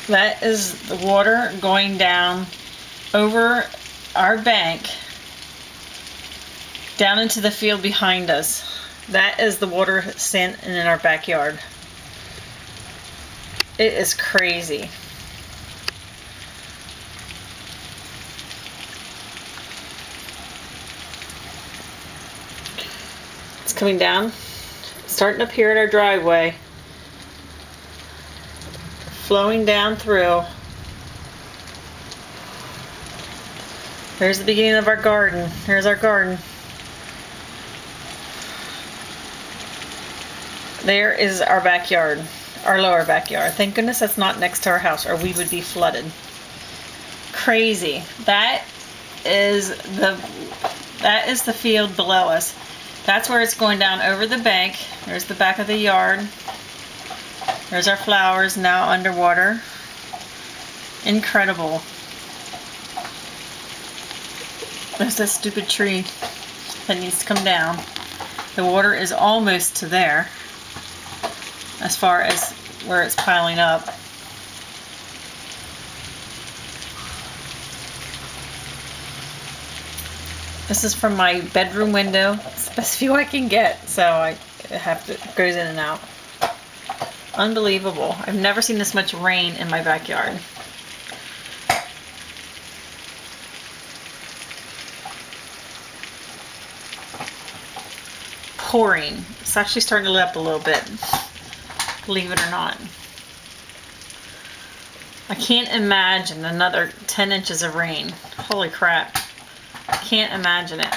That is the water going down over our bank, down into the field behind us. That is the water standing in our backyard. It is crazy. It's coming down, starting up here at our driveway, flowing down through. There's the beginning of our garden. There's our garden. There is our backyard, our lower backyard. Thank goodness that's not next to our house, or we would be flooded. Crazy. That is the field below us. That's where it's going down over the bank. There's the back of the yard. There's our flowers now underwater. Incredible. There's that stupid tree that needs to come down. The water is almost to there, as far as where it's piling up. This is from my bedroom window. It's the best view I can get, so I have to, it goes in and out. Unbelievable. I've never seen this much rain in my backyard. Pouring. It's actually starting to let up a little bit, believe it or not. I can't imagine another 10 inches of rain. Holy crap. I can't imagine it.